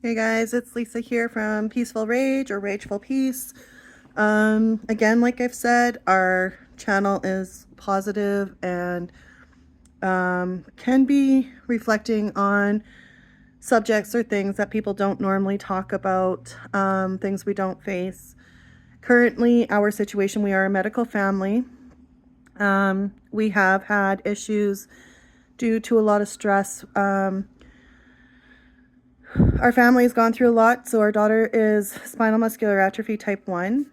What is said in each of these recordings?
Hey guys, it's Lisa here from Peaceful Rage or Rageful Peace. Again, like I've said, our channel is positive and can be reflecting on subjects or things that people don't normally talk about, things we don't face. Currently, our situation, we are a medical family. We have had issues due to a lot of stress. Our family has gone through a lot. So our daughter is spinal muscular atrophy type 1.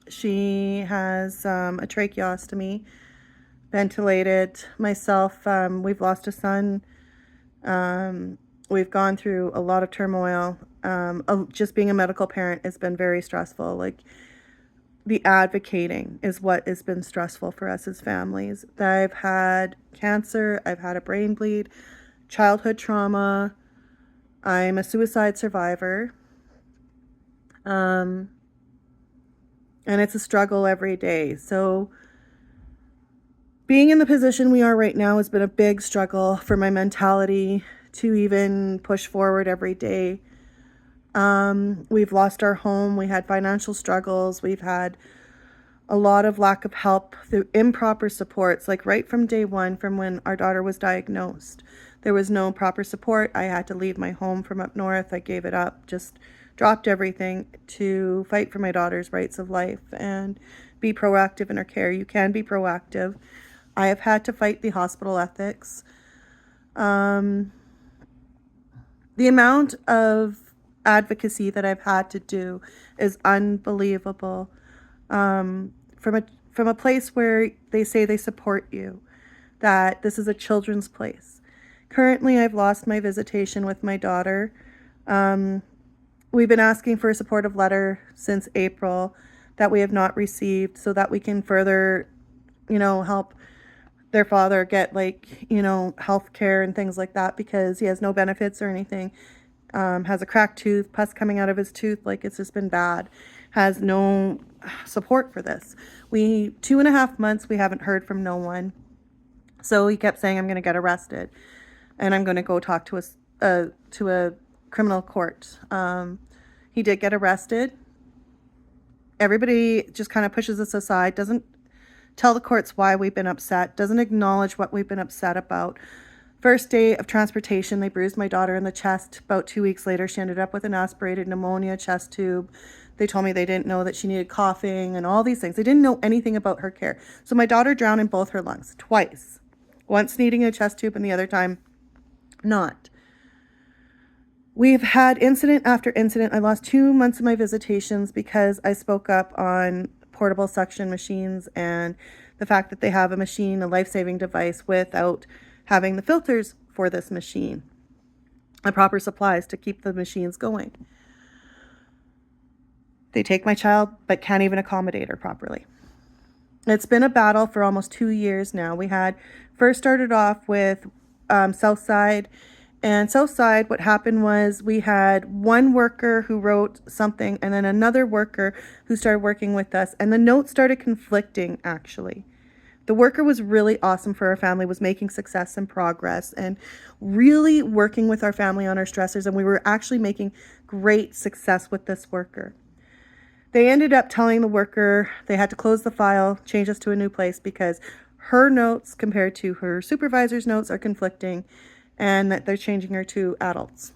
She has a tracheostomy, ventilated. Myself, we've lost a son. We've gone through a lot of turmoil. Just being a medical parent has been very stressful. Like, the advocating is what has been stressful for us as families. I've had cancer. I've had a brain bleed, childhood trauma. I'm a suicide survivor. And it's a struggle every day. So being in the position we are right now has been a big struggle for my mentality to even push forward every day. We've lost our home. We had financial struggles. We've had a lot of lack of help through improper supports, like right from day one, from when our daughter was diagnosed. There was no proper support. I had to leave my home from up north. I gave it up, just dropped everything to fight for my daughter's rights of life and be proactive in her care. You can be proactive. I have had to fight the hospital ethics. The amount of advocacy that I've had to do is unbelievable. From a place where they say they support you, that this is a children's place. Currently, I've lost my visitation with my daughter. We've been asking for a supportive letter since April that we have not received, so that we can further, help their father get health care and things like that, because he has no benefits or anything. Has a cracked tooth, pus coming out of his tooth, like it's just been bad. Has no support for this. 2.5 months, we haven't heard from no one. So he kept saying, I'm going to get arrested and I'm going to go talk to a criminal court. He did get arrested. Everybody just kind of pushes us aside, doesn't tell the courts why we've been upset, doesn't acknowledge what we've been upset about. First day of transportation, they bruised my daughter in the chest. About 2 weeks later, she ended up with an aspirated pneumonia chest tube. They told me they didn't know that she needed coughing and all these things. They didn't know anything about her care. So my daughter drowned in both her lungs twice. Once needing a chest tube and the other time not. We've had incident after incident. I lost 2 months of my visitations because I spoke up on portable suction machines and the fact that they have a machine, a life-saving device, without having the filters for this machine, the proper supplies to keep the machines going. They take my child, but can't even accommodate her properly. It's been a battle for almost 2 years now. We had first started off with Southside. And Southside, what happened was we had one worker who wrote something and then another worker who started working with us. And the notes started conflicting, actually. The worker was really awesome for our family, was making success and progress and really working with our family on our stressors. And we were actually making great success with this worker. They ended up telling the worker they had to close the file, change us to a new place because her notes compared to her supervisor's notes are conflicting and that they're changing her to adults.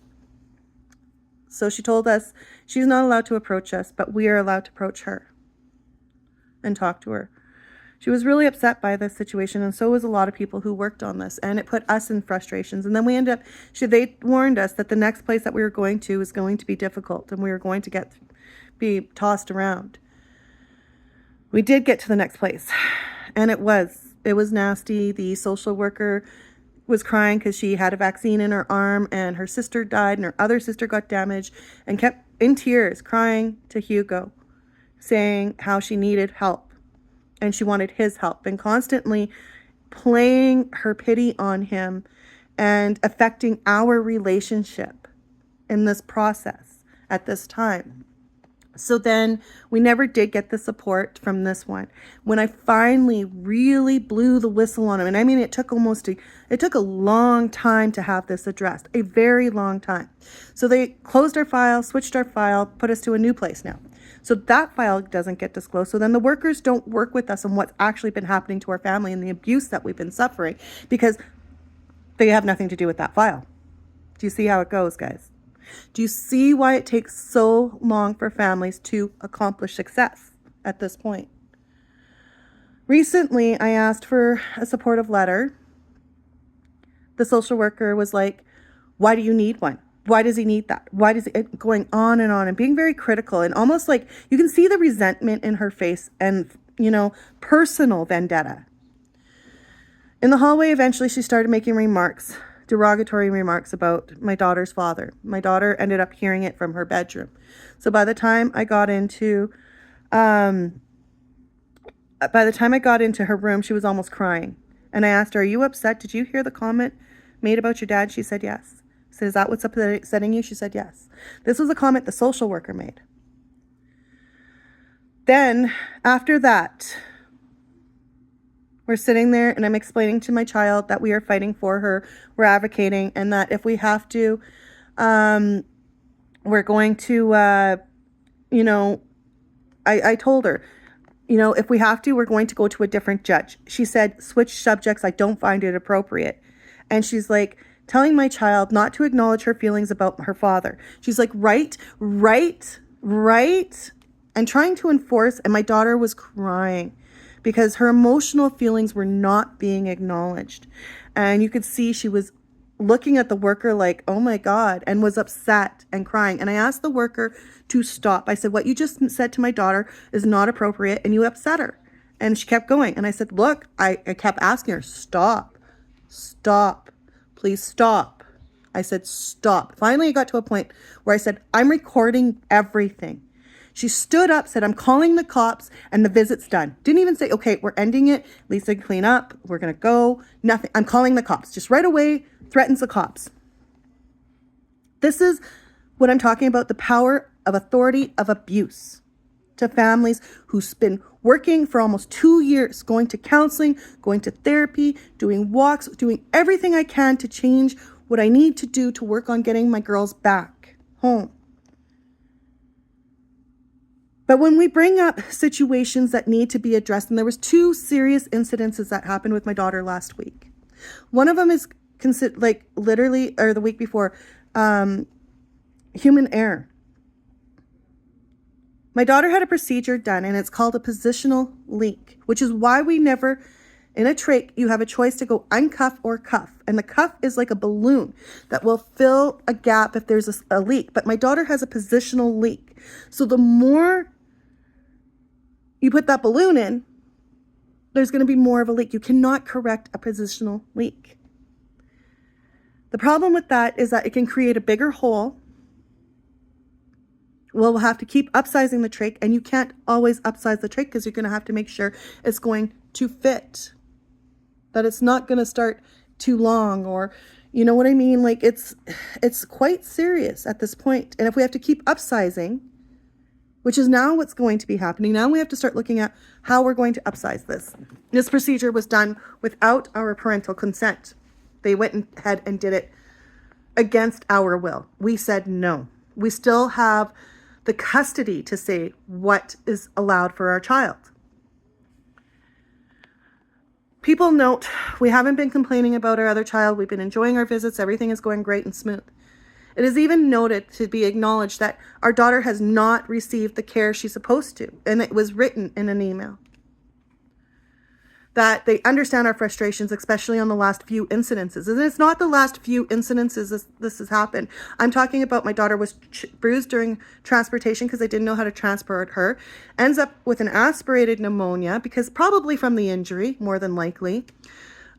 So she told us she's not allowed to approach us, but we are allowed to approach her and talk to her. She was really upset by this situation, and so was a lot of people who worked on this, and it put us in frustrations. And then we ended up, they warned us that the next place that we were going to was going to be difficult, and we were going to be tossed around. We did get to the next place, and it was nasty. The social worker was crying because she had a vaccine in her arm, and her sister died, and her other sister got damaged, and kept in tears crying to Hugo, saying how she needed help. And she wanted his help, and constantly playing her pity on him and affecting our relationship in this process at this time. So then we never did get the support from this one. When I finally really blew the whistle on him, and I mean, it took a long time to have this addressed, a very long time. So they closed our file, switched our file, put us to a new place now. So that file doesn't get disclosed. So then the workers don't work with us on what's actually been happening to our family and the abuse that we've been suffering, because they have nothing to do with that file. Do you see how it goes, guys? Do you see why it takes so long for families to accomplish success at this point? Recently, I asked for a supportive letter. The social worker was like, why do you need one? Why does he need that? Why does it, going on and being very critical, and almost like you can see the resentment in her face and, personal vendetta. In the hallway, eventually she started making derogatory remarks about my daughter's father. My daughter ended up hearing it from her bedroom. So by the time I got into her room, she was almost crying. And I asked her, are you upset? Did you hear the comment made about your dad? She said yes. I said, is that what's upsetting you? She said yes. This was a comment the social worker made. Then after that, we're sitting there and I'm explaining to my child that we are fighting for her, we're advocating, and that if we have to, we're going to, I told her, if we have to, we're going to go to a different judge. She said, switch subjects, I don't find it appropriate. And she's like, telling my child not to acknowledge her feelings about her father. She's like, right, and trying to enforce, and my daughter was crying, because her emotional feelings were not being acknowledged. And you could see she was looking at the worker like, oh my God, and was upset and crying. And I asked the worker to stop. I said, what you just said to my daughter is not appropriate and you upset her. And she kept going. And I said, look, I kept asking her, stop, please stop. I said, stop. Finally, I got to a point where I said, I'm recording everything. She stood up, said, I'm calling the cops, and the visit's done. Didn't even say, okay, we're ending it. Lisa, clean up. We're going to go. Nothing. I'm calling the cops. Just right away, threatens the cops. This is what I'm talking about, the power of authority of abuse to families who's been working for almost 2 years, going to counseling, going to therapy, doing walks, doing everything I can to change what I need to do to work on getting my girls back home. But when we bring up situations that need to be addressed, and there was 2 serious incidences that happened with my daughter last week. One of them is literally, or the week before, human error. My daughter had a procedure done, and it's called a positional leak, which is why we never, in a trach, you have a choice to go uncuff or cuff. And the cuff is like a balloon that will fill a gap if there's a leak. But my daughter has a positional leak. So the more you put that balloon in, there's going to be more of a leak. You cannot correct a positional leak. The problem with that is that it can create a bigger hole. We'll have to keep upsizing the trach, and you can't always upsize the trach because you're going to have to make sure it's going to fit, that it's not going to start too long, or you know what I mean? Like it's quite serious at this point. And if we have to keep upsizing, which is now what's going to be happening, now we have to start looking at how we're going to upsize this. This procedure was done without our parental consent. They went ahead and did it against our will. We said no. We still have the custody to say what is allowed for our child. People note, we haven't been complaining about our other child. We've been enjoying our visits. Everything is going great and smooth. It is even noted to be acknowledged that our daughter has not received the care she's supposed to. And it was written in an email. That they understand our frustrations, especially on the last few incidences. And it's not the last few incidences this has happened. I'm talking about my daughter was bruised during transportation because they didn't know how to transport her. Ends up with an aspirated pneumonia, because probably from the injury, more than likely.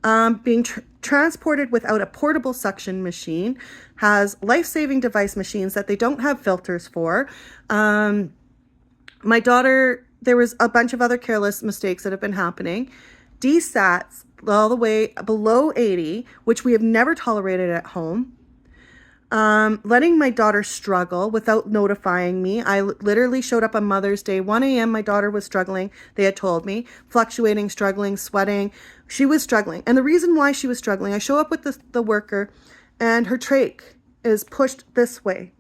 Being transported without a portable suction machine, has life-saving device machines that they don't have filters for. My daughter, there was a bunch of other careless mistakes that have been happening. DSATs all the way below 80, which we have never tolerated at home. letting my daughter struggle without notifying me. I literally showed up on Mother's Day, 1 a.m. My daughter was struggling. They had told me, fluctuating, struggling, sweating. She was struggling. And the reason why she was struggling, I show up with the worker and her trach is pushed this way.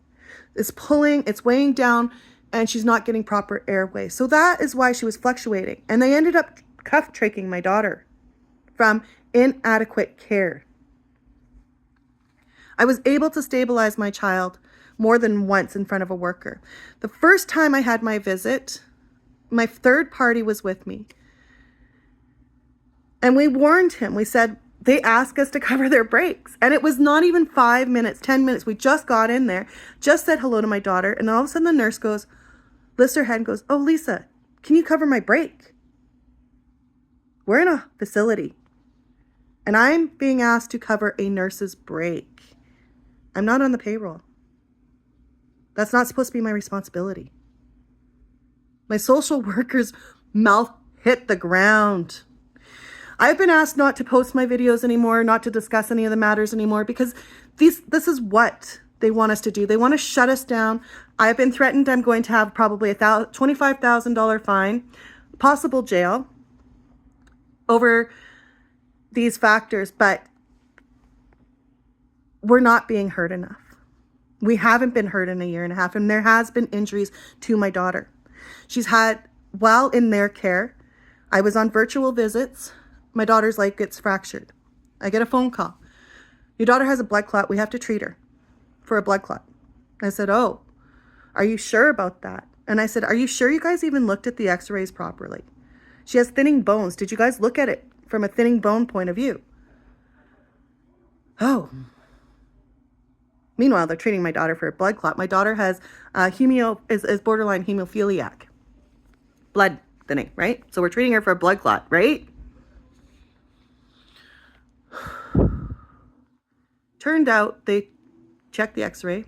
It's pulling, it's weighing down, and she's not getting proper airway. So that is why she was fluctuating. And they ended up cuff traching my daughter from inadequate care. I was able to stabilize my child more than once in front of a worker. The first time I had my visit, my third party was with me. And we warned him. We said, they asked us to cover their breaks. And it was not even 5 minutes, 10 minutes. We just got in there, just said hello to my daughter. And then all of a sudden the nurse goes, lifts her head and goes, oh, Lisa, can you cover my break? We're in a facility. And I'm being asked to cover a nurse's break. I'm not on the payroll. That's not supposed to be my responsibility. My social worker's mouth hit the ground. I've been asked not to post my videos anymore, not to discuss any of the matters anymore, because this is what they want us to do. They want to shut us down. I've been threatened I'm going to have probably a $25,000 fine, possible jail over these factors, but we're not being heard enough. We haven't been heard in a year and a half, and there has been injuries to my daughter. She's had, while in their care, I was on virtual visits. My daughter's leg gets fractured. I get a phone call. Your daughter has a blood clot. We have to treat her for a blood clot. I said, oh, are you sure about that? And I said, are you sure you guys even looked at the x-rays properly? She has thinning bones. Did you guys look at it from a thinning bone point of view? Oh. Meanwhile, they're treating my daughter for a blood clot. My daughter has is borderline hemophiliac. Blood thinning, right? So we're treating her for a blood clot, right? Turned out they checked the x-ray.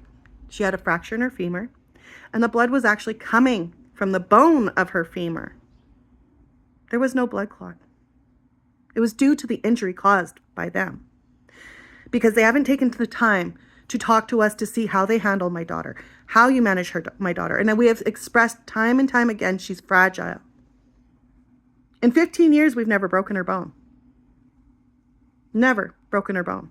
She had a fracture in her femur, and the blood was actually coming from the bone of her femur. There was no blood clot. It was due to the injury caused by them, because they haven't taken the time to talk to us to see how they handle my daughter, how you manage my daughter. And then we have expressed time and time again, she's fragile. In 15 years, we've never broken her bone. Never broken her bone.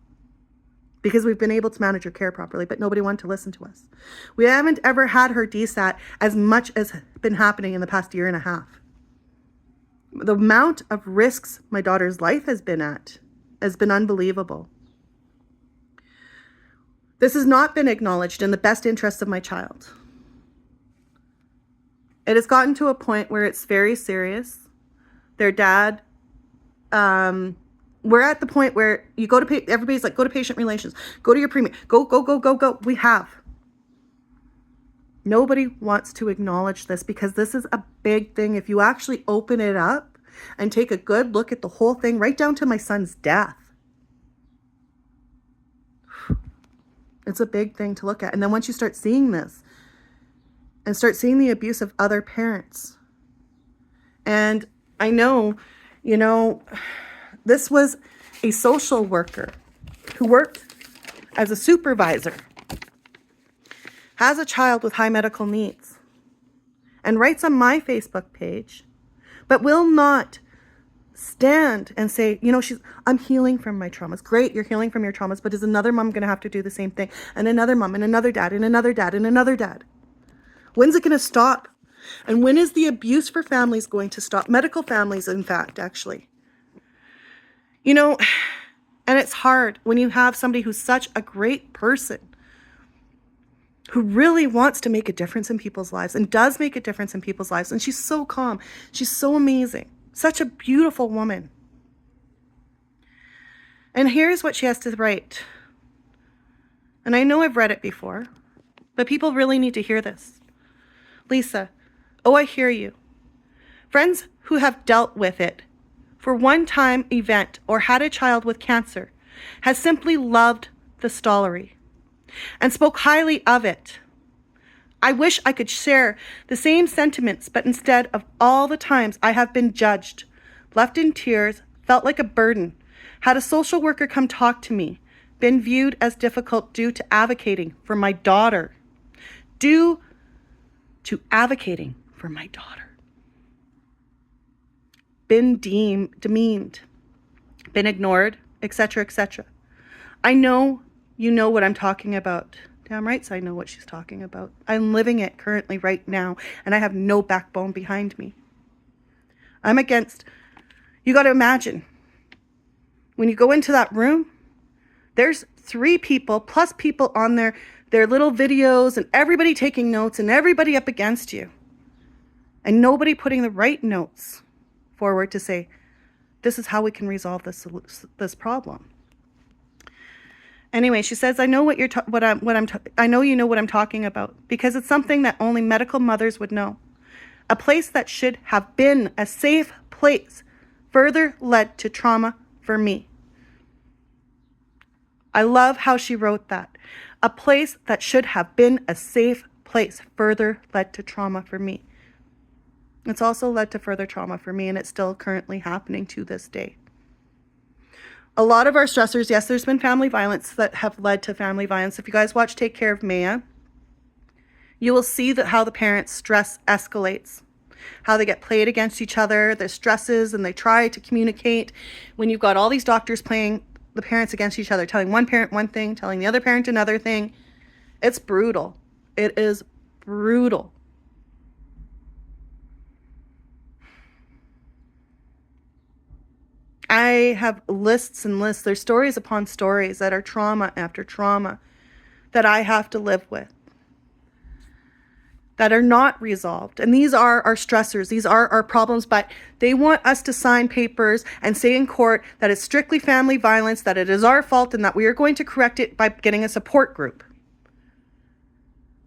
Because we've been able to manage her care properly, but nobody wanted to listen to us. We haven't ever had her DSAT as much as been happening in the past year and a half. The amount of risks my daughter's life has been at has been unbelievable. This has not been acknowledged in the best interests of my child. It has gotten to a point where it's very serious. Their dad, we're at the point where you go to, everybody's like, go to patient relations, go to your premier, go. We have. Nobody wants to acknowledge this, because this is a big thing. If you actually open it up and take a good look at the whole thing, right down to my son's death, it's a big thing to look at. And then once you start seeing this and start seeing the abuse of other parents, and I know, this was a social worker who worked as a supervisor, has a child with high medical needs, and writes on my Facebook page, but will not stand and say, I'm healing from my traumas. Great, you're healing from your traumas, but is another mom going to have to do the same thing? And another mom, and another dad, and another dad, and another dad. When's it going to stop? And when is the abuse for families going to stop? Medical families, in fact, actually. And it's hard when you have somebody who's such a great person, who really wants to make a difference in people's lives and does make a difference in people's lives. And she's so calm. She's so amazing. Such a beautiful woman. And here's what she has to write. And I know I've read it before, but people really need to hear this. Lisa, oh, I hear you. Friends who have dealt with it for one-time event or had a child with cancer has simply loved the stollery and spoke highly of it. I wish I could share the same sentiments, but instead of all the times I have been judged, left in tears, felt like a burden, had a social worker come talk to me, been viewed as difficult due to advocating for my daughter. Due to advocating for my daughter. Been demeaned, been ignored, etc., etc. I know you know what I'm talking about. Damn right, I know what she's talking about. I'm living it currently right now, and I have no backbone behind me. I'm against, you got to imagine, when you go into that room, there's 3 people plus people on their little videos and everybody taking notes and everybody up against you. And nobody putting the right notes forward to say, this is how we can resolve this problem. Anyway, she says, I know I know you know what I'm talking about, because it's something that only medical mothers would know. A place that should have been a safe place further led to trauma for me. I love how she wrote that. A place that should have been a safe place further led to trauma for me. It's also led to further trauma for me, and it's still currently happening to this day. A lot of our stressors, yes, there's been family violence that have led to family violence. If you guys watch Take Care of Maya, you will see that how the parents' stress escalates, how they get played against each other, their stresses, and they try to communicate. When you've got all these doctors playing the parents against each other, telling one parent one thing, telling the other parent another thing, it's brutal. It is brutal. I have lists and lists. There's stories upon stories that are trauma after trauma that I have to live with, that are not resolved. And these are our stressors. These are our problems, but they want us to sign papers and say in court that it's strictly family violence, that it is our fault, and that we are going to correct it by getting a support group.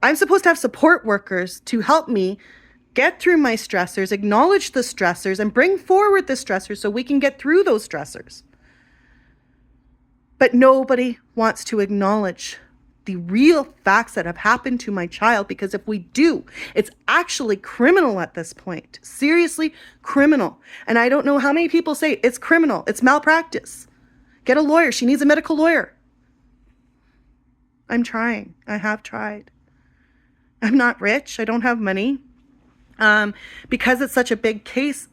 I'm supposed to have support workers to help me get through my stressors, acknowledge the stressors, and bring forward the stressors so we can get through those stressors. But nobody wants to acknowledge the real facts that have happened to my child, because if we do, it's actually criminal at this point. Seriously criminal. And I don't know how many people say it's criminal, it's malpractice. Get a lawyer. She needs a medical lawyer. I'm trying. I have tried. I'm not rich. I don't have money. Because it's such a big case,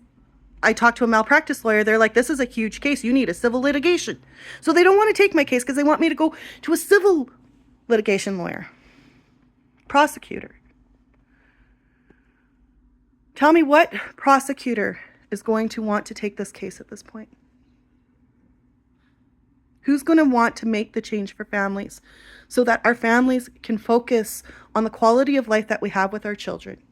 I talked to a malpractice lawyer. They're like, this is a huge case. You need a civil litigation. So they don't want to take my case because they want me to go to a civil litigation lawyer, prosecutor. Tell me what prosecutor is going to want to take this case at this point? Who's going to want to make the change for families so that our families can focus on the quality of life that we have with our children?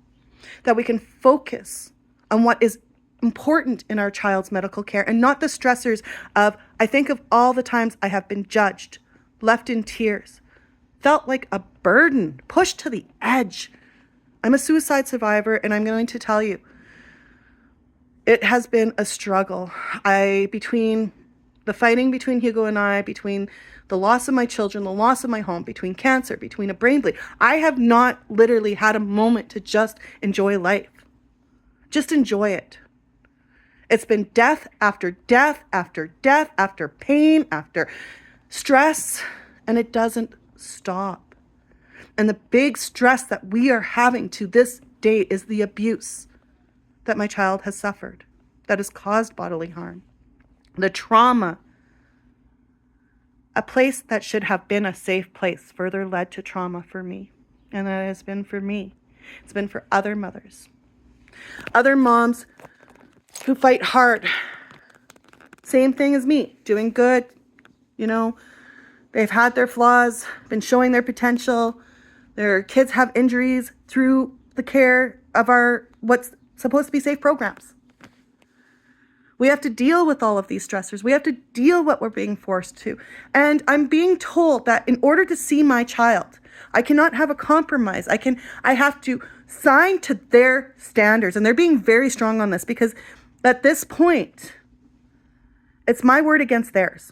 That we can focus on what is important in our child's medical care and not the stressors of, I think of all the times I have been judged, left in tears, felt like a burden, pushed to the edge. I'm a suicide survivor, and I'm going to tell you, it has been a struggle. Between the fighting between Hugo and I, between the loss of my children, the loss of my home, between cancer, between a brain bleed, I have not literally had a moment to just enjoy life. Just enjoy it. It's been death after death after death, after pain, after stress, and it doesn't stop. And the big stress that we are having to this day is the abuse that my child has suffered, that has caused bodily harm. The trauma. A place that should have been a safe place further led to trauma for me. And that has been for me. It's been for other mothers. Other moms who fight hard. Same thing as me, doing good. You know, they've had their flaws, been showing their potential. Their kids have injuries through the care of our what's supposed to be safe programs. We have to deal with all of these stressors. We have to deal with what we're being forced to. And I'm being told that in order to see my child, I cannot have a compromise. I have to sign to their standards. And they're being very strong on this because at this point, it's my word against theirs.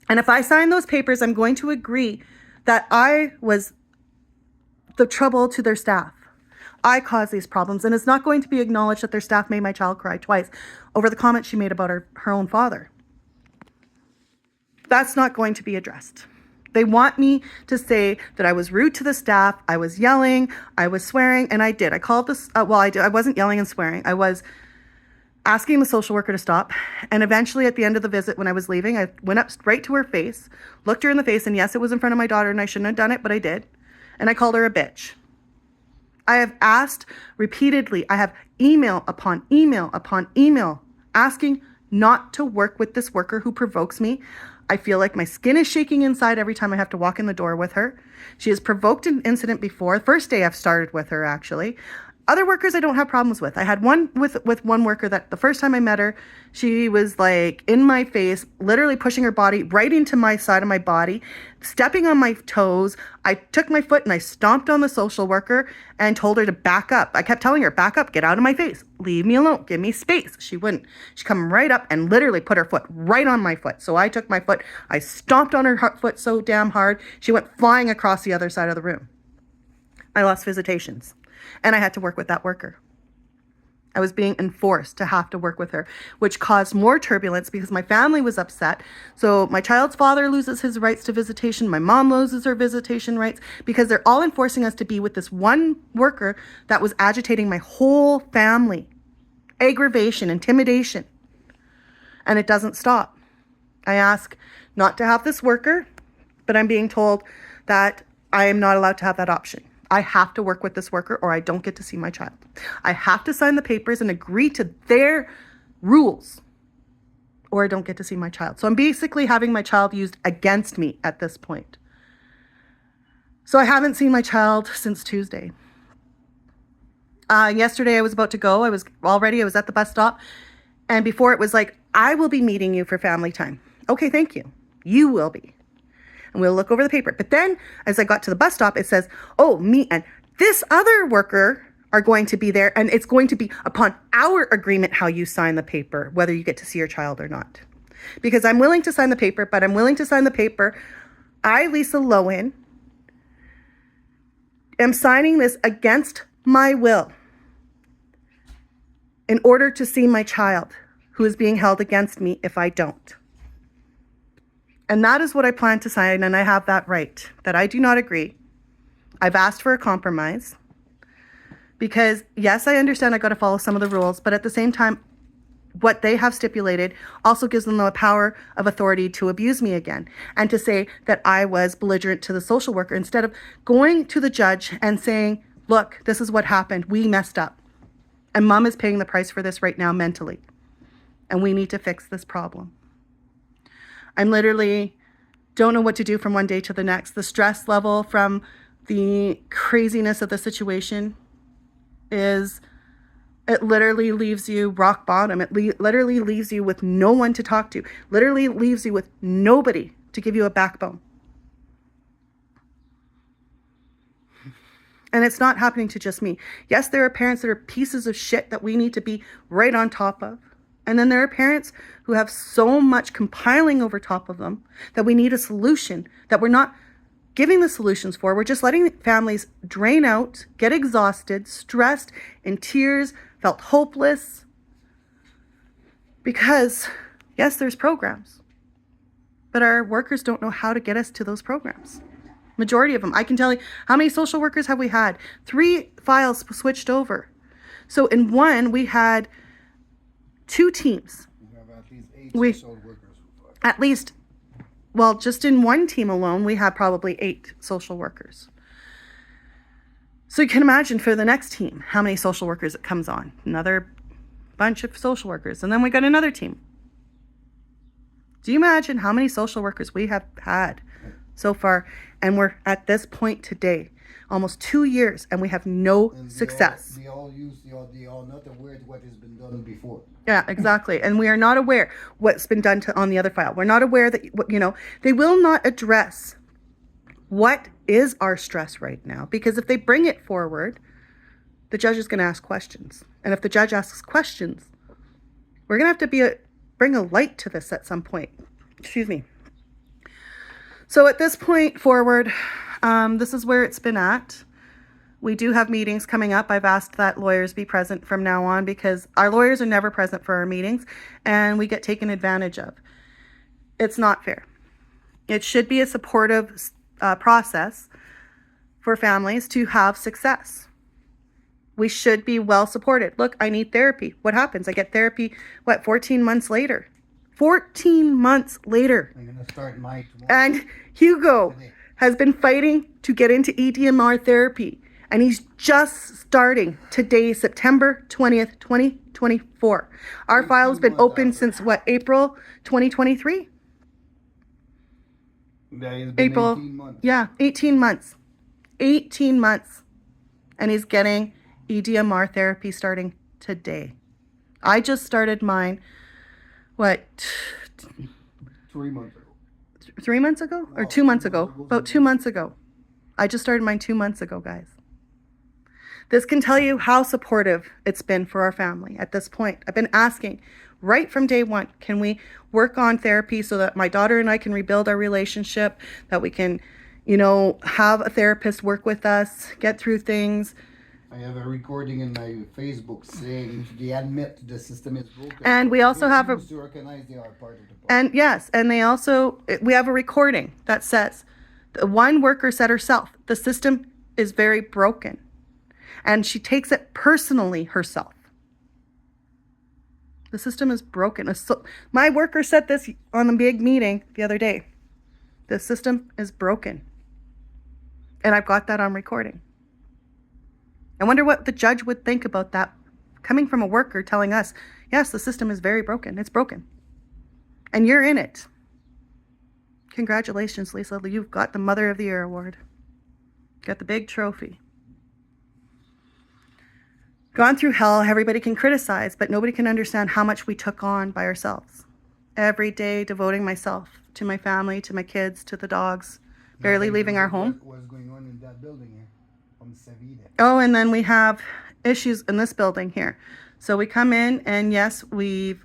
And if I sign those papers, I'm going to agree that I was the trouble to their staff. I caused these problems, and it's not going to be acknowledged that their staff made my child cry twice over the comment she made about her own father. That's not going to be addressed. They want me to say that I was rude to the staff, I was yelling, I was swearing, and I did. I called this, I did. I wasn't yelling and swearing. I was asking the social worker to stop. And eventually at the end of the visit, when I was leaving, I went up right to her face, looked her in the face, and yes, it was in front of my daughter, and I shouldn't have done it, but I did. And I called her a bitch. I have asked repeatedly, I have email upon email upon email asking not to work with this worker who provokes me. I feel like my skin is shaking inside every time I have to walk in the door with her. She has provoked an incident before. First day I've started with her, actually. Other workers I don't have problems with. I had one with one worker that the first time I met her, she was like in my face, literally pushing her body right into my side of my body, stepping on my toes. I took my foot and I stomped on the social worker and told her to back up. I kept telling her, back up, get out of my face, leave me alone, give me space. She wouldn't. She come right up and literally put her foot right on my foot. So I took my foot, I stomped on her foot so damn hard, she went flying across the other side of the room. I lost visitations. And I had to work with that worker. I was being enforced to have to work with her, which caused more turbulence because my family was upset. So my child's father loses his rights to visitation. My mom loses her visitation rights because they're all enforcing us to be with this one worker that was agitating my whole family. Aggravation, intimidation. And it doesn't stop. I ask not to have this worker, but I'm being told that I am not allowed to have that option. I have to work with this worker or I don't get to see my child. I have to sign the papers and agree to their rules or I don't get to see my child. So I'm basically having my child used against me at this point. So I haven't seen my child since Tuesday. Yesterday I was about to go. I was at the bus stop. And before it was like, I will be meeting you for family time. Okay, thank you. You will be. And we'll look over the paper. But then as I got to the bus stop, it says, oh, me and this other worker are going to be there. And it's going to be upon our agreement how you sign the paper, whether you get to see your child or not. Because I'm willing to sign the paper, but I'm willing to sign the paper. I, Lisa Lowen, am signing this against my will in order to see my child who is being held against me if I don't. And that is what I plan to sign, and I have that right, that I do not agree. I've asked for a compromise because, yes, I understand I got to follow some of the rules, but at the same time, what they have stipulated also gives them the power of authority to abuse me again and to say that I was belligerent to the social worker instead of going to the judge and saying, look, this is what happened. We messed up. And mom is paying the price for this right now mentally. And we need to fix this problem. I'm literally don't know what to do from one day to the next. The stress level from the craziness of the situation it literally leaves you rock bottom. It literally leaves you with no one to talk to. Literally leaves you with nobody to give you a backbone. And it's not happening to just me. Yes, there are parents that are pieces of shit that we need to be right on top of. And then there are parents who have so much compiling over top of them that we need a solution that we're not giving the solutions for. We're just letting families drain out, get exhausted, stressed, in tears, felt hopeless. Because, yes, there's programs, but our workers don't know how to get us to those programs. Majority of them. I can tell you, how many social workers have we had? 3 files switched over. So in one, we had 2 teams. We have at least 8 social workers. At least, well, just in one team alone, we have probably 8 social workers. So you can imagine for the next team, how many social workers it comes on. Another bunch of social workers. And then we got another team. Do you imagine how many social workers we have had so far? And we're at this point today, almost 2 years, and we have no success. They all not aware of what has been done before. Yeah, exactly. And we are not aware what's been done on the other file. We're not aware that, they will not address what is our stress right now. Because if they bring it forward, the judge is going to ask questions. And if the judge asks questions, we're going to have to bring a light to this at some point. Excuse me. So at this point forward, this is where it's been at. We do have meetings coming up. I've asked that lawyers be present from now on because our lawyers are never present for our meetings and we get taken advantage of. It's not fair. It should be a supportive process for families to have success. We should be well supported. Look, I need therapy. What happens? I get therapy, 14 months later? 14 months later. I'm going to start my tomorrow. And Hugo has been fighting to get into EDMR therapy. And he's just starting today, September 20th, 2024. Our file's been open since April 2023? That has been April. 18 months. Yeah, 18 months. 18 months. And he's getting EDMR therapy starting today. I just started mine, 3 months ago. 3 months ago? Or 2 months ago? About 2 months ago. I just started mine 2 months ago, guys. This can tell you how supportive it's been for our family at this point. I've been asking right from day one, can we work on therapy so that my daughter and I can rebuild our relationship, that we can, have a therapist work with us, get through things. I have a recording in my Facebook saying they admit the system is broken. And we also have a... to recognize they are part of the problem. And yes, and we have a recording that says, the one worker said herself, the system is very broken. And she takes it personally herself. The system is broken. My worker said this on the big meeting the other day. The system is broken. And I've got that on recording. I wonder what the judge would think about that coming from a worker telling us, yes, the system is very broken. It's broken. And you're in it. Congratulations, Lisa. You've got the Mother of the Year award. Got the big trophy. Gone through hell, everybody can criticize, but nobody can understand how much we took on by ourselves. Every day devoting myself to my family, to my kids, to the dogs, barely leaving our home. What was going on in that building here? Oh, and then we have issues in this building here. So we come in and yes, we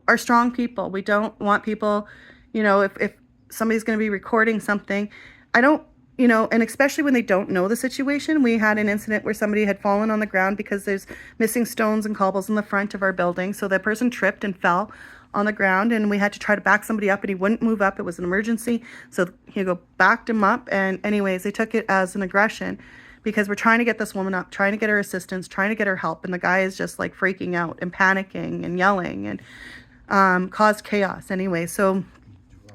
are strong people. We don't want people, if somebody's going to be recording something, I don't, and especially when they don't know the situation. We had an incident where somebody had fallen on the ground because there's missing stones and cobbles in the front of our building. So the person tripped and fell on the ground and we had to try to back somebody up and he wouldn't move up. It was an emergency. So Hugo backed him up and anyways, they took it as an aggression because we're trying to get this woman up, trying to get her assistance, trying to get her help. And the guy is just like freaking out and panicking and yelling and caused chaos anyway. So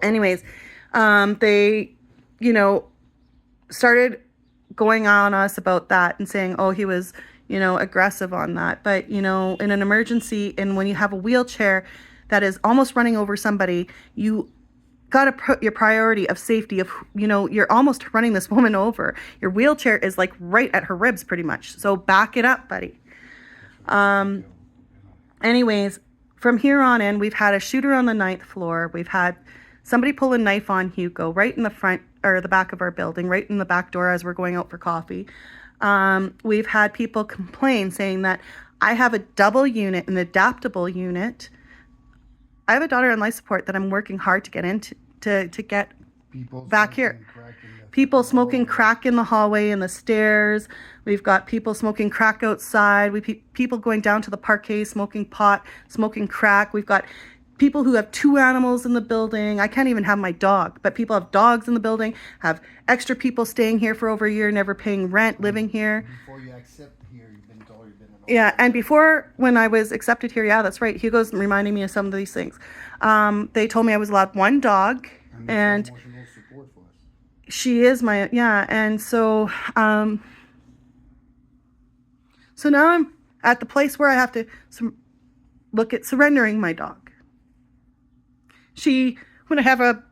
anyways, they, started going on us about that and saying, oh, he was, aggressive on that. But, in an emergency and when you have a wheelchair that is almost running over somebody, you got to put your priority of safety of, you're almost running this woman over. Your wheelchair is like right at her ribs pretty much. So back it up, buddy. Anyways, from here on in, we've had a shooter on the 9th floor. We've had somebody pull a knife on Hugo right in the front or the back of our building, right in the back door as we're going out for coffee. We've had people complain saying that I have a double unit, an adaptable unit. I have a daughter on life support that I'm working hard to get into, to get people back here. People smoking crack in the hallway and the stairs. We've got people smoking crack outside. People going down to the parquet, smoking pot, smoking crack. We've got people who have 2 animals in the building. I can't even have my dog, but people have dogs in the building, have extra people staying here for over a year, never paying rent, living here. Before you accept here, you've been told you've been an Yeah, and before, when I was accepted here, yeah, that's right. Hugo's reminding me of some of these things. They told me I was allowed 1 dog, and emotional support for us. she is my, yeah, and so, so now I'm at the place where I have to look at surrendering my dog. When I have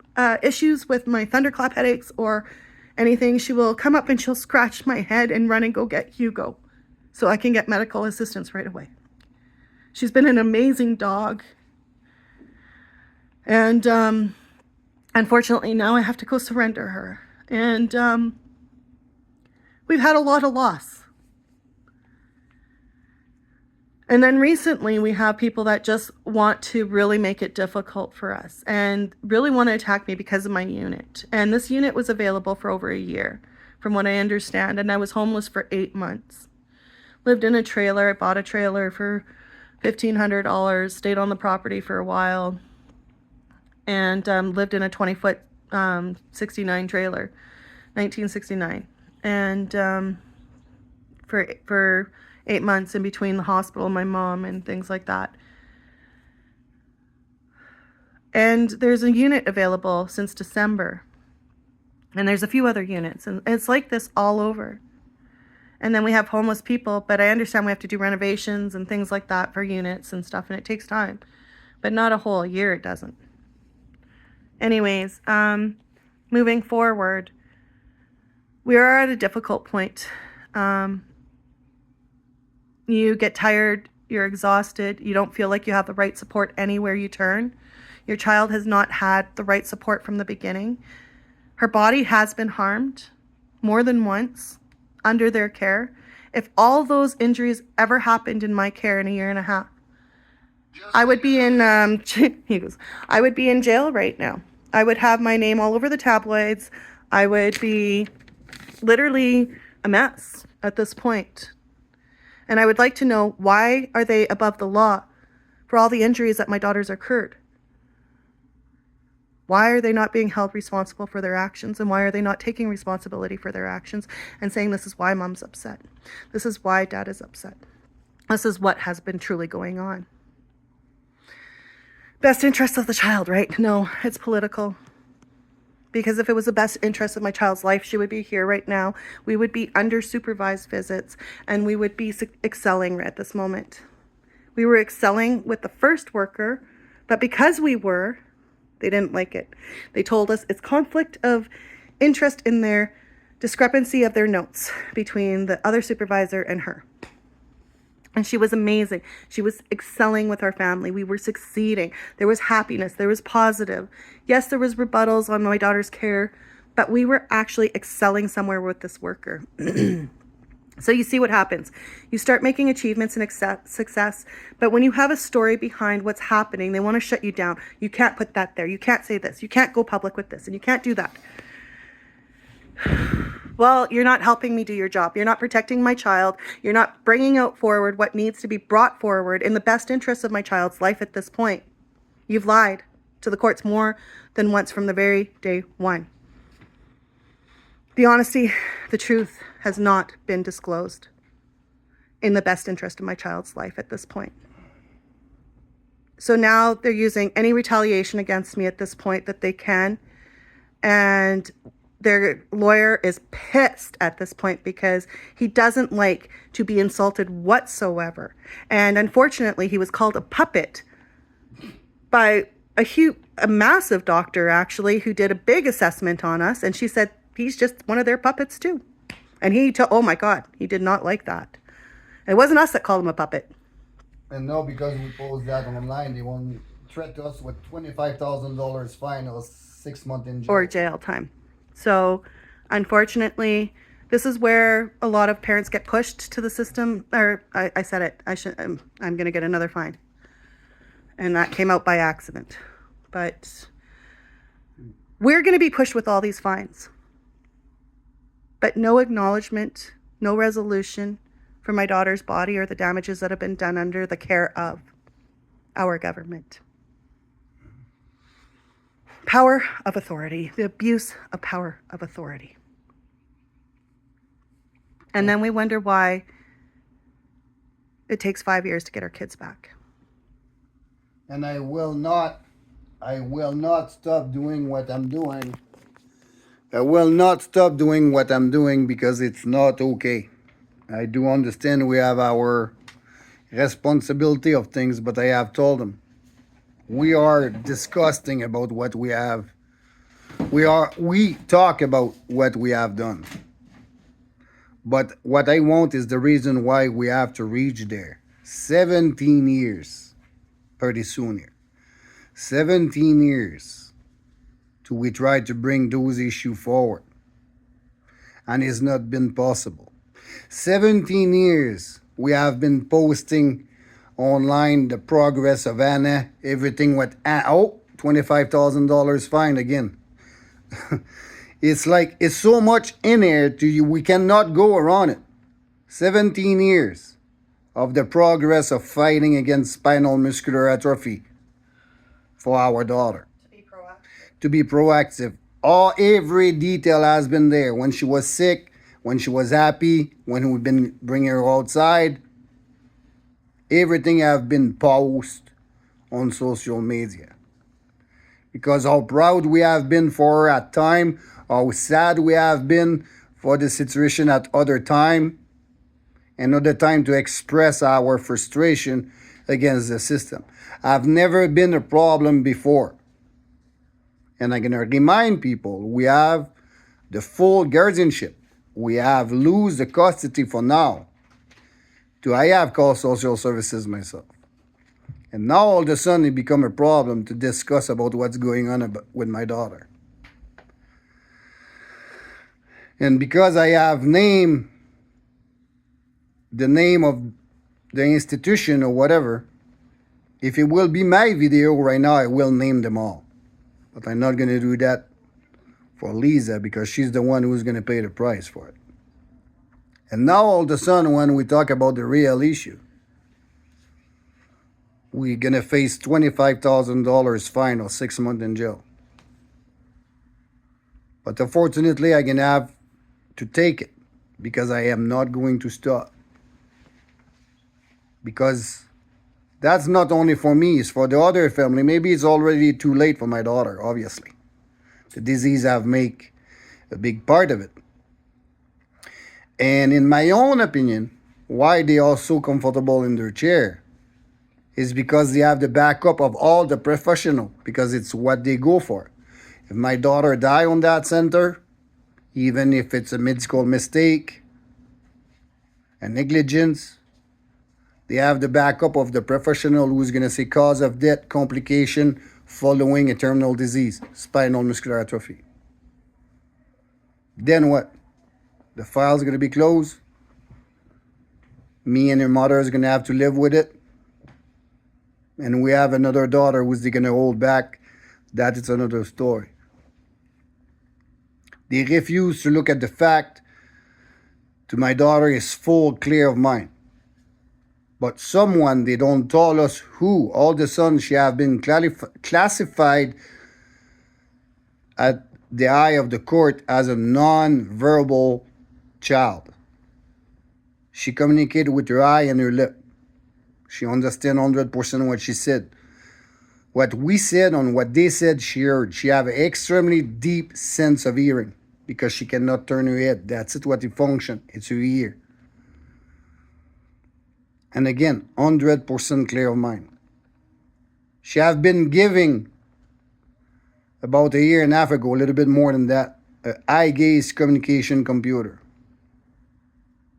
issues with my thunderclap headaches or anything, she will come up and she'll scratch my head and run and go get Hugo so I can get medical assistance right away. She's been an amazing dog. And unfortunately, now I have to go surrender her. And we've had a lot of loss. And then recently we have people that just want to really make it difficult for us and really want to attack me because of my unit. And this unit was available for over a year, from what I understand. And I was homeless for 8 months. Lived in a trailer. I bought a trailer for $1,500, stayed on the property for a while, and lived in a 20-foot 69 trailer, 1969. And for 8 months in between the hospital and my mom and things like that. And there's a unit available since December. And there's a few other units. And it's like this all over. And then we have homeless people, but I understand we have to do renovations and things like that for units and stuff, and it takes time. But not a whole year, it doesn't. Anyways, moving forward, we are at a difficult point. You get tired, you're exhausted, you don't feel like you have the right support anywhere you turn. Your child has not had the right support from the beginning. Her body has been harmed more than once under their care. If all those injuries ever happened in my care in a year and a half, I would be in he goes, I would be in jail right now. I would have my name all over the tabloids. I would be literally a mess at this point. And I would like to know, why are they above the law for all the injuries that my daughters occurred? Why are they not being held responsible for their actions? And why are they not taking responsibility for their actions and saying, this is why mom's upset. This is why dad is upset. This is what has been truly going on. Best interest of the child, right? No, it's political. Because if it was the best interest of my child's life, she would be here right now. We would be under supervised visits and we would be excelling at this moment. We were excelling with the first worker, but because we were, they didn't like it. They told us it's conflict of interest in their discrepancy of their notes between the other supervisor and her. And she was amazing. She was excelling with our family. We were succeeding. There was happiness. There was positive. Yes, there was rebuttals on my daughter's care, but we were actually excelling somewhere with this worker. So you see what happens. You start making achievements and success, but when you have a story behind what's happening, they want to shut you down. You can't put that there. You can't say this. You can't go public with this, and you can't do that. Well, you're not helping me do your job. You're not protecting my child. You're not bringing out forward what needs to be brought forward in the best interest of my child's life at this point. You've lied to the courts more than once from the very day one. The honesty, the truth has not been disclosed in the best interest of my child's life at this point. So now they're using any retaliation against me at this point that they can. And their lawyer is pissed at this point because he doesn't like to be insulted whatsoever. And unfortunately, he was called a puppet by a massive doctor, actually, who did a big assessment on us. And she said, he's just one of their puppets too. And oh my God, he did not like that. It wasn't us that called him a puppet. And now because we posted that online, they want to threaten us with $25,000 fine or 6 months in jail. Or jail time. So unfortunately, this is where a lot of parents get pushed to the system. Or I said it, I'm going to get another fine. And that came out by accident. But we're going to be pushed with all these fines. But no acknowledgement, no resolution for my daughter's body or the damages that have been done under the care of our government. Power of authority, the abuse of power of authority. And then we wonder why it takes 5 years to get our kids back. And I will not stop doing what I'm doing. I will not stop doing what I'm doing because it's not okay. I do understand we have our responsibility of things, but I have told them we are disgusting about what we have. We talk about what we have done. But what I want is the reason why we have to reach there. 17 years, pretty soon here. 17 years. We tried to bring those issues forward, and it's not been possible. 17 years we have been posting online the progress of Anna, everything with $25,000 fine again. It's like it's so much in there to you, we cannot go around it. 17 years of the progress of fighting against spinal muscular atrophy for our daughter. To be proactive. Every detail has been there. When she was sick, when she was happy, when we've been bringing her outside, everything have been posted on social media. Because how proud we have been for her at time, how sad we have been for the situation at other time, another time to express our frustration against the system. I've never been a problem before. And I'm going to remind people, we have the full guardianship. We have lose the custody for now. I have called social services myself. And now all of a sudden it become a problem to discuss about what's going on with my daughter. And because I have named the name of the institution or whatever, if it will be my video right now, I will name them all. But I'm not going to do that for Lisa because she's the one who's going to pay the price for it. And now all of a sudden when we talk about the real issue, we're going to face $25,000 fine or 6 months in jail. But unfortunately, I'm going to have to take it because I am not going to stop. Because that's not only for me, it's for the other family. Maybe it's already too late for my daughter, obviously. The disease have make a big part of it. And in my own opinion, why they are so comfortable in their chair is because they have the backup of all the professional, because it's what they go for. If my daughter die on that center, even if it's a medical mistake, a negligence, they have the backup of the professional who's going to say cause of death, complication following a terminal disease, spinal muscular atrophy. Then what? The file's going to be closed. Me and her mother is going to have to live with it. And we have another daughter who's going to hold back. That is another story. They refuse to look at the fact to my daughter is full clear of mind. But someone, they don't tell us who, all of a sudden she have been classified at the eye of the court as a non-verbal child. She communicated with her eye and her lip. She understand 100% what she said. What we said and what they said, she heard. She have an extremely deep sense of hearing because she cannot turn her head. That's it, what it function. It's her ear. And again, 100% clear of mind. She have been giving about a year and a half ago, a little bit more than that, an eye gaze communication computer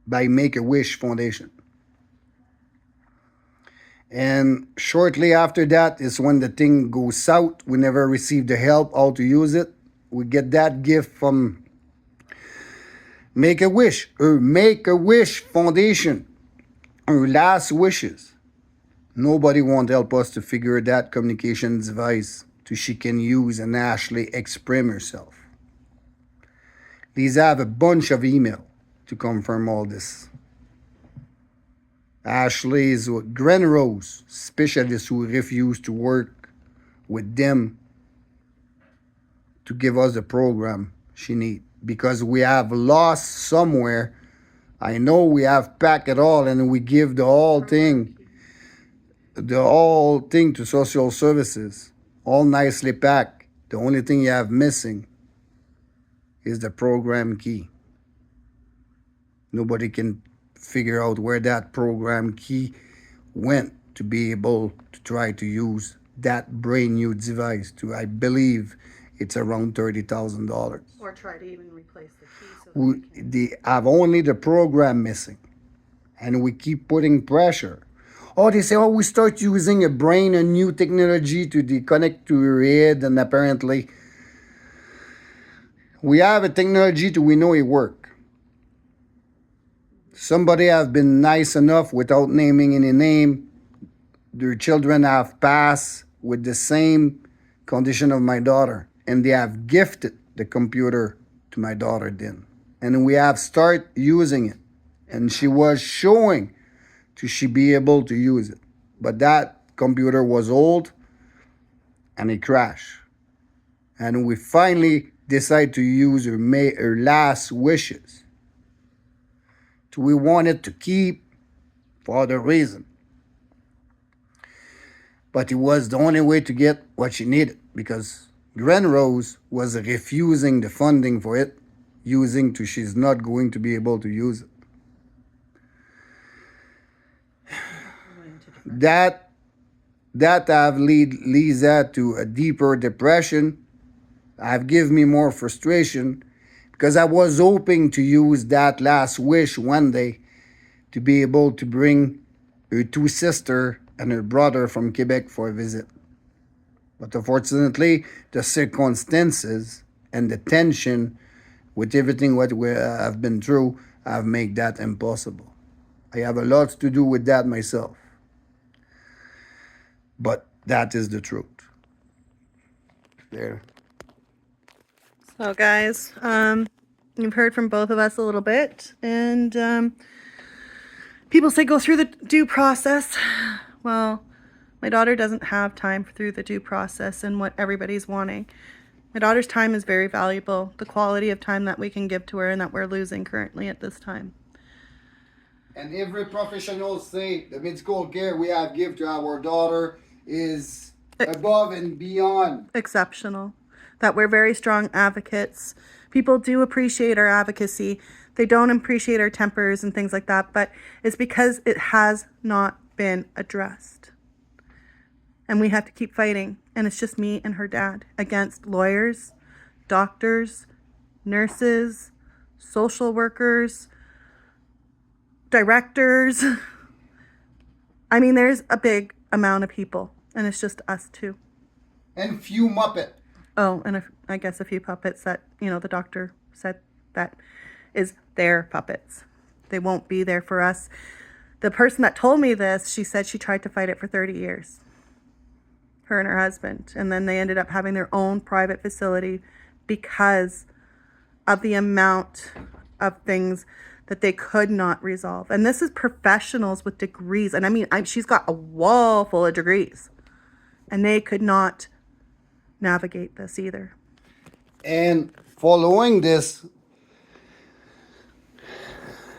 by Make-A-Wish Foundation. And shortly after that is when the thing goes south. We never received the help how to use it. We get that gift from Make-A-Wish, or Make-A-Wish Foundation, her last wishes. Nobody won't help us to figure that communication device to she can use and actually express herself. These have a bunch of email to confirm all this. Ashley is with Grand Rose, specialist who refused to work with them to give us the program she need. Because we have lost somewhere. I know we have packed it all and we give the whole thing to social services, all nicely packed. The only thing you have missing is the program key. Nobody can figure out where that program key went to be able to try to use that brand new device to, I believe it's around $30,000. Or try to even replace the key. So they have only the program missing. And we keep putting pressure. Oh, they say, we start using a new technology to connect to your head, and apparently we have a technology we know it works. Somebody have been nice enough, without naming any name, their children have passed with the same condition of my daughter, and they have gifted the computer to my daughter then. And we have started using it. And she was showing to she be able to use it. But that computer was old and it crashed. And we finally decide to use her last wishes. We wanted to keep for other reason. But it was the only way to get what she needed, because Grand Rose was refusing the funding for it, using to she's not going to be able to use it. That have lead Lisa to a deeper depression. Have given me more frustration, because I was hoping to use that last wish one day to be able to bring her two sisters and her brother from Quebec for a visit. But unfortunately, the circumstances and the tension with everything what we have been through have made that impossible. I have a lot to do with that myself. But that is the truth. There. So, guys, you've heard from both of us a little bit, and people say go through the due process. Well, my daughter doesn't have time through the due process and what everybody's wanting. My daughter's time is very valuable, the quality of time that we can give to her and that we're losing currently at this time. And every professional say the medical care we have give to our daughter is above and beyond. Exceptional. That we're very strong advocates. People do appreciate our advocacy. They don't appreciate our tempers and things like that, but it's because it has not been addressed. And we have to keep fighting. And it's just me and her dad against lawyers, doctors, nurses, social workers, directors. I mean, there's a big amount of people, and it's just us two. And few Muppet. Oh, and I guess a few puppets that, the doctor said that is their puppets. They won't be there for us. The person that told me this, she said she tried to fight it for 30 years. Her and her husband. And then they ended up having their own private facility because of the amount of things that they could not resolve. And this is professionals with degrees. And I mean, she's got a wall full of degrees. And they could not navigate this either. And following this,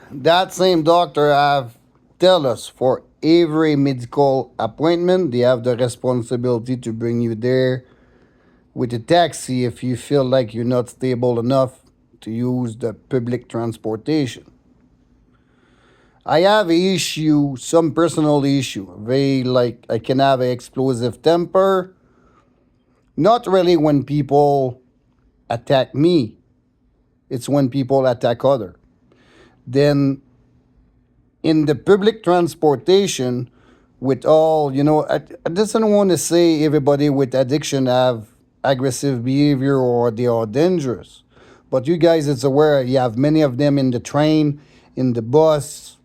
that same doctor have tell us for every medical appointment, they have the responsibility to bring you there with a taxi if you feel like you're not stable enough to use the public transportation. I have an issue, some personal issue. I can have an explosive temper. Not really when people attack me. It's when people attack other. Then in the public transportation, with all, I just don't want to say everybody with addiction have aggressive behavior or they are dangerous. But you guys, it's aware, you have many of them in the train, in the bus.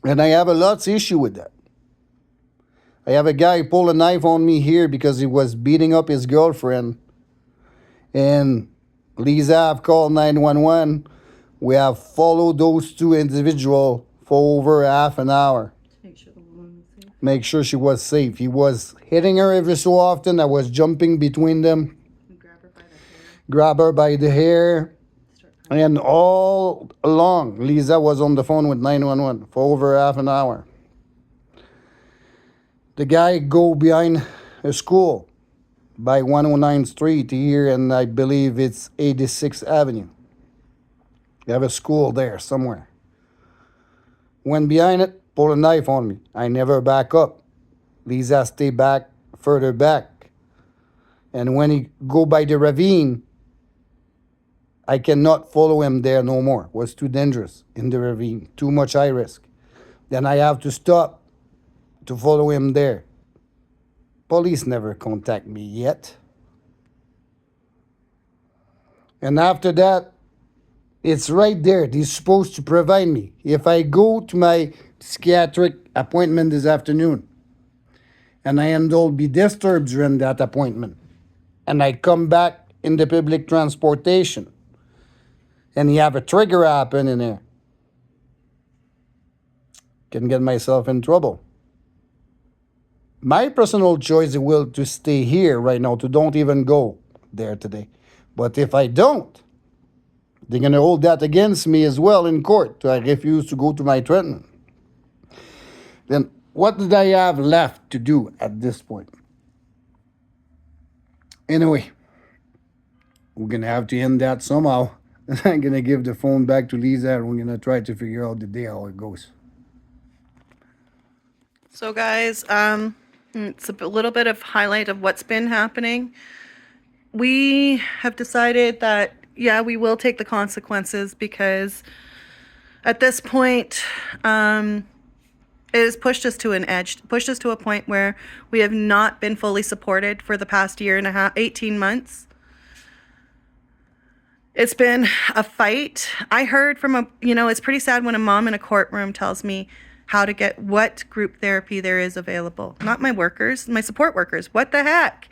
And I have a lot of issue with that. I have a guy pull a knife on me here because he was beating up his girlfriend. And Lisa have called 911. We have followed those two individuals for over half an hour. Make sure she was safe. He was hitting her every so often. I was jumping between them. Grab her by the hair. And all along, Lisa was on the phone with 911 for over half an hour. The guy go behind a school by 109th Street here, and I believe it's 86th Avenue. They have a school there somewhere. Went behind it, pulled a knife on me. I never back up. Lisa stay back, further back. And when he go by the ravine, I cannot follow him there no more. It was too dangerous in the ravine, too much high risk. Then I have to stop to follow him there. Police never contact me yet. And after that, it's right there. They're supposed to provide me. If I go to my psychiatric appointment this afternoon and I am told be disturbed during that appointment and I come back in the public transportation and you have a trigger happen in there, can get myself in trouble. My personal choice will to stay here right now, to don't even go there today. But if I don't, they're going to hold that against me as well in court. I refuse to go to my treatment. Then what did I have left to do at this point? Anyway, we're going to have to end that somehow. I'm going to give the phone back to Lisa and we're going to try to figure out the day how it goes. So guys, it's a little bit of highlight of what's been happening. We have decided that, yeah, we will take the consequences because at this point, it has pushed us to an edge, pushed us to a point where we have not been fully supported for the past year and a half, 18 months. It's been a fight. I heard from it's pretty sad when a mom in a courtroom tells me how to get what group therapy there is available. Not my workers, my support workers. What the heck?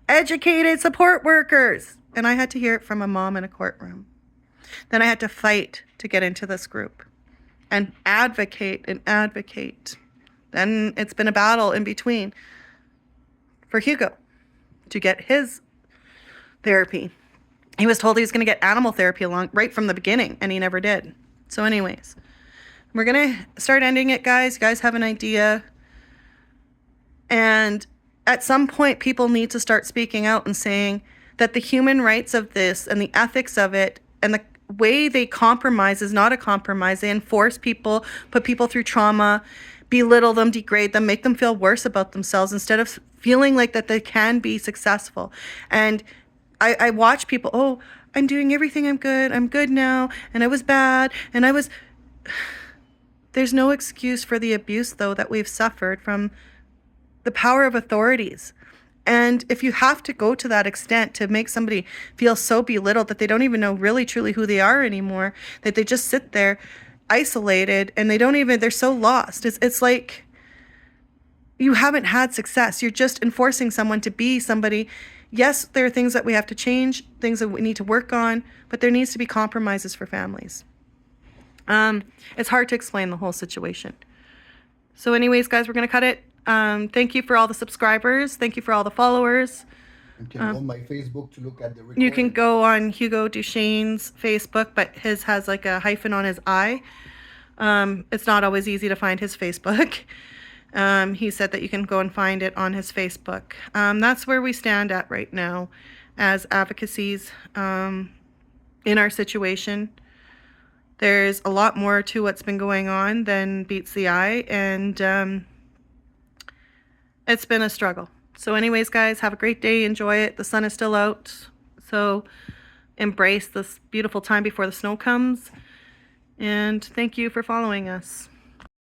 Educated support workers. And I had to hear it from a mom in a courtroom. Then I had to fight to get into this group and advocate and advocate. Then it's been a battle in between for Hugo to get his therapy. He was told he was going to get animal therapy along right from the beginning, and he never did. So anyways, we're going to start ending it, guys. You guys have an idea. And at some point, people need to start speaking out and saying that the human rights of this and the ethics of it and the way they compromise is not a compromise. They enforce people, put people through trauma, belittle them, degrade them, make them feel worse about themselves instead of feeling like that they can be successful. And I watch people, oh, I'm doing everything, I'm good now, and I was bad, and I was... There's no excuse for the abuse, though, that we've suffered from the power of authorities. And if you have to go to that extent to make somebody feel so belittled that they don't even know really truly who they are anymore, that they just sit there isolated and they're so lost. It's like you haven't had success. You're just enforcing someone to be somebody. Yes, there are things that we have to change, things that we need to work on, but there needs to be compromises for families. It's hard to explain the whole situation. So anyways, guys, we're going to cut it. Thank you for all the subscribers. Thank you for all the followers. You can go on my Facebook to look at the recording. You can go on Hugo Duchesne's Facebook, but his has like a hyphen on his I. It's not always easy to find his Facebook. He said that you can go and find it on his Facebook. That's where we stand at right now as advocacies in our situation. There's a lot more to what's been going on than meets the eye, and it's been a struggle. So anyways, guys, have a great day. Enjoy it. The sun is still out, so embrace this beautiful time before the snow comes. And thank you for following us.